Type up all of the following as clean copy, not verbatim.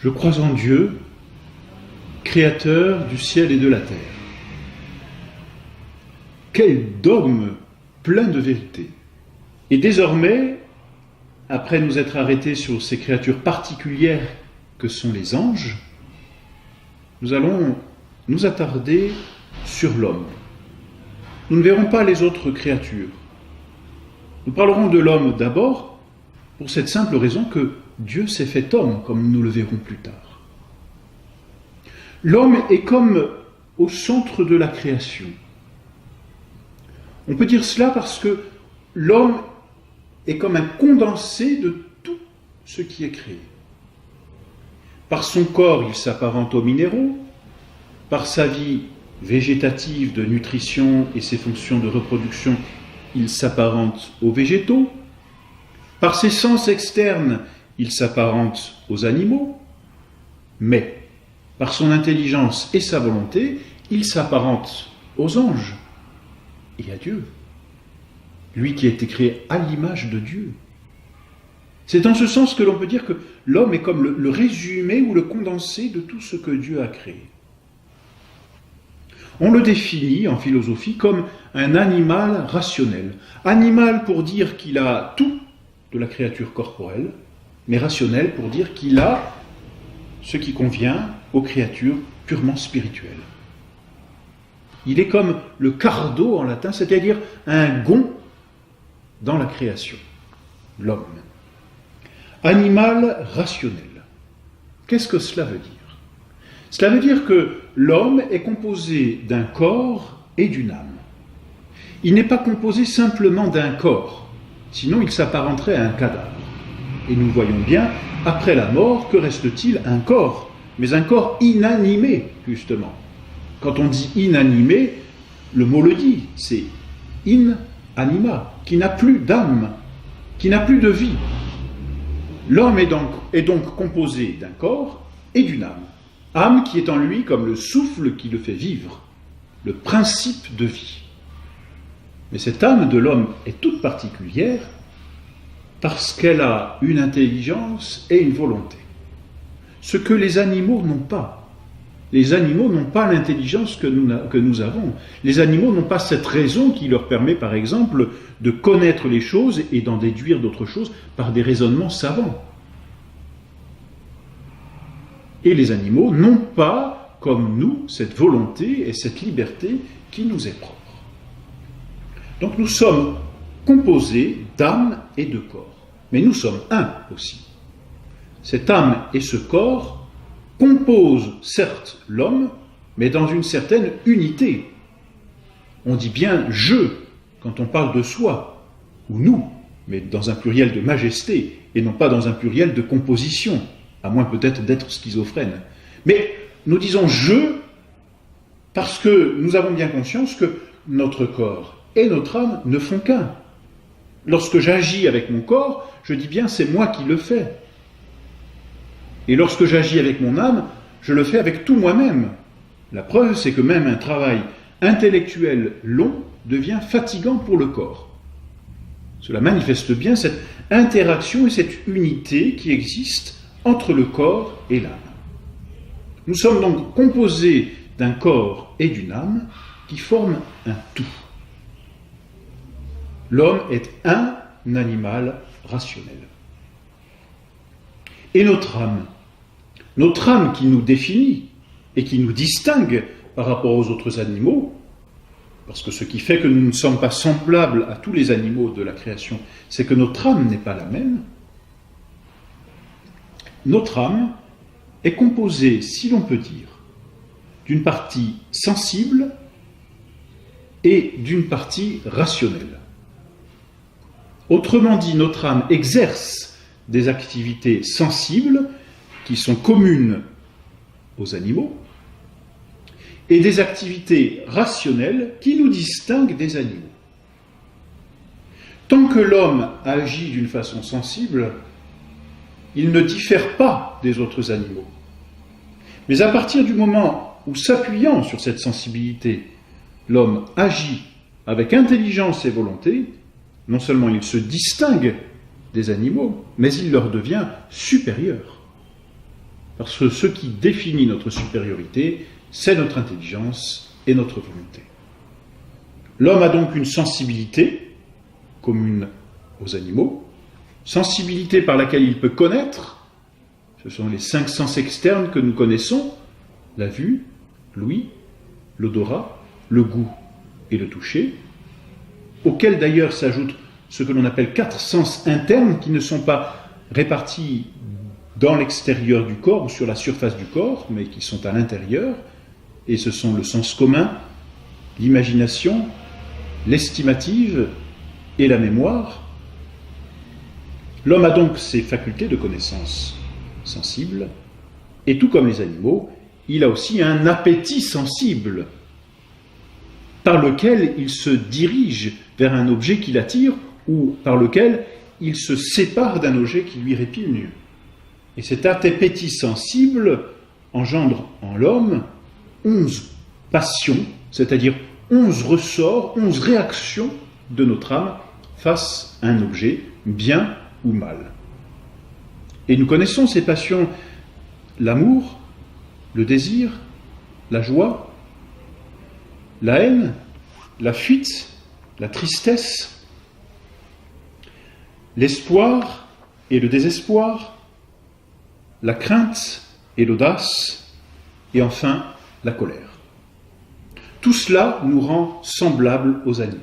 Je crois en Dieu, créateur du ciel et de la terre. Quel dogme plein de vérité. Et désormais, après nous être arrêtés sur ces créatures particulières que sont les anges, nous allons nous attarder sur l'homme. Nous ne verrons pas les autres créatures. Nous parlerons de l'homme d'abord, pour cette simple raison que Dieu s'est fait homme, comme nous le verrons plus tard. L'homme est comme au centre de la création. On peut dire cela parce que l'homme est comme un condensé de tout ce qui est créé. Par son corps, il s'apparente aux minéraux, par sa vie végétative de nutrition et ses fonctions de reproduction, il s'apparente aux végétaux, par ses sens externes, il s'apparente aux animaux, mais par son intelligence et sa volonté, il s'apparente aux anges et à Dieu, lui qui a été créé à l'image de Dieu. C'est en ce sens que l'on peut dire que l'homme est comme le résumé ou le condensé de tout ce que Dieu a créé. On le définit en philosophie comme un animal rationnel. Animal pour dire qu'il a tout de la créature corporelle, mais rationnel pour dire qu'il a ce qui convient aux créatures purement spirituelles. Il est comme le cardo en latin, c'est-à-dire un gond dans la création, l'homme. Animal rationnel. Qu'est-ce que cela veut dire? Cela veut dire que l'homme est composé d'un corps et d'une âme. Il n'est pas composé simplement d'un corps, sinon il s'apparenterait à un cadavre. Et nous voyons bien, après la mort, que reste-t-il? Un corps, mais un corps inanimé, justement. Quand on dit inanimé, le mot le dit, c'est in anima, qui n'a plus d'âme, qui n'a plus de vie. L'homme est donc composé d'un corps et d'une âme. Âme qui est en lui comme le souffle qui le fait vivre, le principe de vie. Mais cette âme de l'homme est toute particulière parce qu'elle a une intelligence et une volonté. Ce que les animaux n'ont pas. Les animaux n'ont pas l'intelligence que nous avons. Les animaux n'ont pas cette raison qui leur permet, par exemple, de connaître les choses et d'en déduire d'autres choses par des raisonnements savants. Et les animaux n'ont pas, comme nous, cette volonté et cette liberté qui nous est propre. Donc nous sommes composés d'âme et de corps. Mais nous sommes un aussi. Cette âme et ce corps composent certes l'homme, mais dans une certaine unité. On dit bien « je » quand on parle de soi, ou « nous », mais dans un pluriel de majesté, et non pas dans un pluriel de composition, à moins peut-être d'être schizophrène. Mais nous disons « je » parce que nous avons bien conscience que notre corps et notre âme ne font qu'un. Lorsque j'agis avec mon corps, je dis bien c'est moi qui le fais. Et lorsque j'agis avec mon âme, je le fais avec tout moi-même. La preuve, c'est que même un travail intellectuel long devient fatigant pour le corps. Cela manifeste bien cette interaction et cette unité qui existe entre le corps et l'âme. Nous sommes donc composés d'un corps et d'une âme qui forment un tout. L'homme est un animal rationnel. Et notre âme qui nous définit et qui nous distingue par rapport aux autres animaux, parce que ce qui fait que nous ne sommes pas semblables à tous les animaux de la création, c'est que notre âme n'est pas la même. Notre âme est composée, si l'on peut dire, d'une partie sensible et d'une partie rationnelle. Autrement dit, notre âme exerce des activités sensibles qui sont communes aux animaux et des activités rationnelles qui nous distinguent des animaux. Tant que l'homme agit d'une façon sensible, il ne diffère pas des autres animaux. Mais à partir du moment où, s'appuyant sur cette sensibilité, l'homme agit avec intelligence et volonté, non seulement il se distingue des animaux, mais il leur devient supérieur. Parce que ce qui définit notre supériorité, c'est notre intelligence et notre volonté. L'homme a donc une sensibilité commune aux animaux, sensibilité par laquelle il peut connaître, ce sont les 5 sens externes que nous connaissons, la vue, l'ouïe, l'odorat, le goût et le toucher, auxquels d'ailleurs s'ajoutent ce que l'on appelle 4 sens internes qui ne sont pas répartis dans l'extérieur du corps ou sur la surface du corps, mais qui sont à l'intérieur, et ce sont le sens commun, l'imagination, l'estimative et la mémoire. L'homme a donc ses facultés de connaissance sensible, et tout comme les animaux, il a aussi un appétit sensible, par lequel il se dirige vers un objet qui l'attire, ou par lequel il se sépare d'un objet qui lui répugne. Et cet appétit sensible engendre en l'homme 11 passions, c'est-à-dire 11 ressorts, 11 réactions de notre âme face à un objet, bien ou mal. Et nous connaissons ces passions, l'amour, le désir, la joie, la haine, la fuite, la tristesse, l'espoir et le désespoir, la crainte et l'audace, et enfin la colère. Tout cela nous rend semblables aux animaux.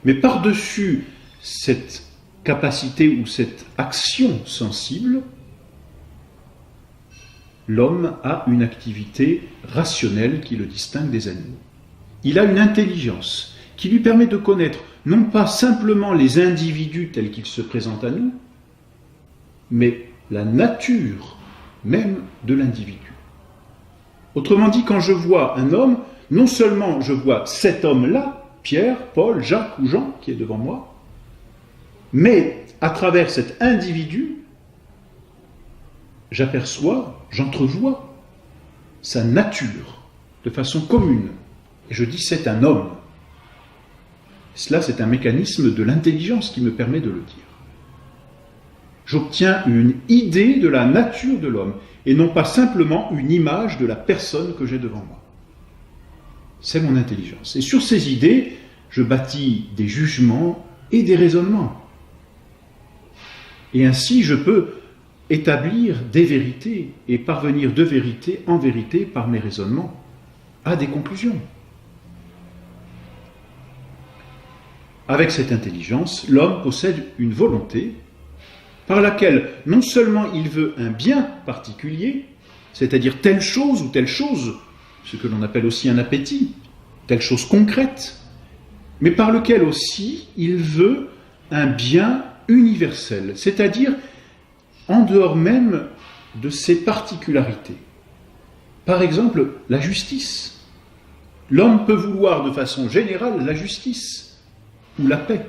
Mais par-dessus cette capacité ou cette action sensible, l'homme a une activité rationnelle qui le distingue des animaux. Il a une intelligence qui lui permet de connaître non pas simplement les individus tels qu'ils se présentent à nous, mais la nature même de l'individu. Autrement dit, quand je vois un homme, non seulement je vois cet homme-là, Pierre, Paul, Jacques ou Jean, qui est devant moi, mais à travers cet individu, j'aperçois, j'entrevois sa nature de façon commune. Et je dis c'est un homme. Cela, c'est un mécanisme de l'intelligence qui me permet de le dire. J'obtiens une idée de la nature de l'homme et non pas simplement une image de la personne que j'ai devant moi. C'est mon intelligence. Et sur ces idées, je bâtis des jugements et des raisonnements. Et ainsi, je peux établir des vérités et parvenir de vérité en vérité par mes raisonnements à des conclusions. Avec cette intelligence, l'homme possède une volonté par laquelle non seulement il veut un bien particulier, c'est-à-dire telle chose ou telle chose, ce que l'on appelle aussi un appétit, telle chose concrète, mais par lequel aussi il veut un bien universel, c'est-à-dire en dehors même de ses particularités. Par exemple, la justice. L'homme peut vouloir de façon générale la justice ou la paix.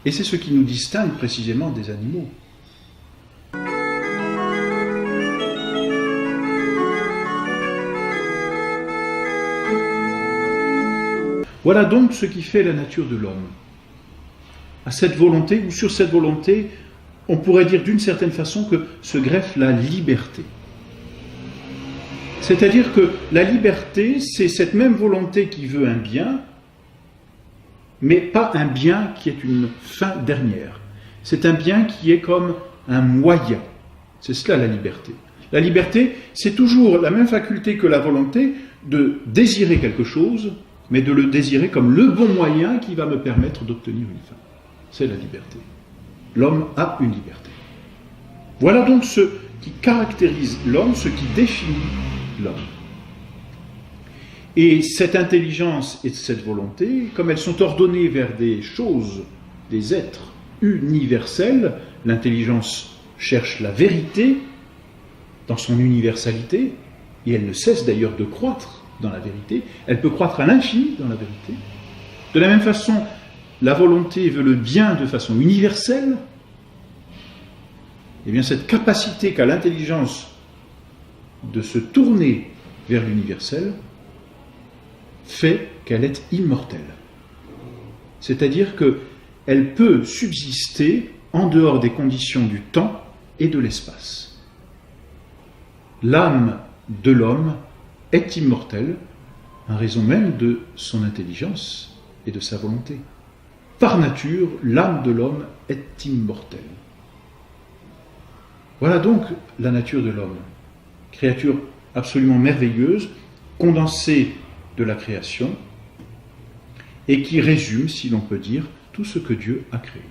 Et c'est ce qui nous distingue précisément des animaux. Voilà donc ce qui fait la nature de l'homme. À cette volonté, ou sur cette volonté, on pourrait dire d'une certaine façon que se greffe la liberté. C'est-à-dire que la liberté, c'est cette même volonté qui veut un bien, mais pas un bien qui est une fin dernière. C'est un bien qui est comme un moyen. C'est cela la liberté. La liberté, c'est toujours la même faculté que la volonté de désirer quelque chose, mais de le désirer comme le bon moyen qui va me permettre d'obtenir une fin. C'est la liberté. L'homme a une liberté. Voilà donc ce qui caractérise l'homme, ce qui définit l'homme. Et cette intelligence et cette volonté, comme elles sont ordonnées vers des choses, des êtres universels, l'intelligence cherche la vérité dans son universalité, et elle ne cesse d'ailleurs de croître dans la vérité, elle peut croître à l'infini dans la vérité. De la même façon, la volonté veut le bien de façon universelle. Eh bien, cette capacité qu'a l'intelligence de se tourner vers l'universel fait qu'elle est immortelle. C'est-à-dire qu'elle peut subsister en dehors des conditions du temps et de l'espace. L'âme de l'homme est immortelle en raison même de son intelligence et de sa volonté. Par nature, l'âme de l'homme est immortelle. Voilà donc la nature de l'homme, créature absolument merveilleuse, condensée de la création, et qui résume, si l'on peut dire, tout ce que Dieu a créé.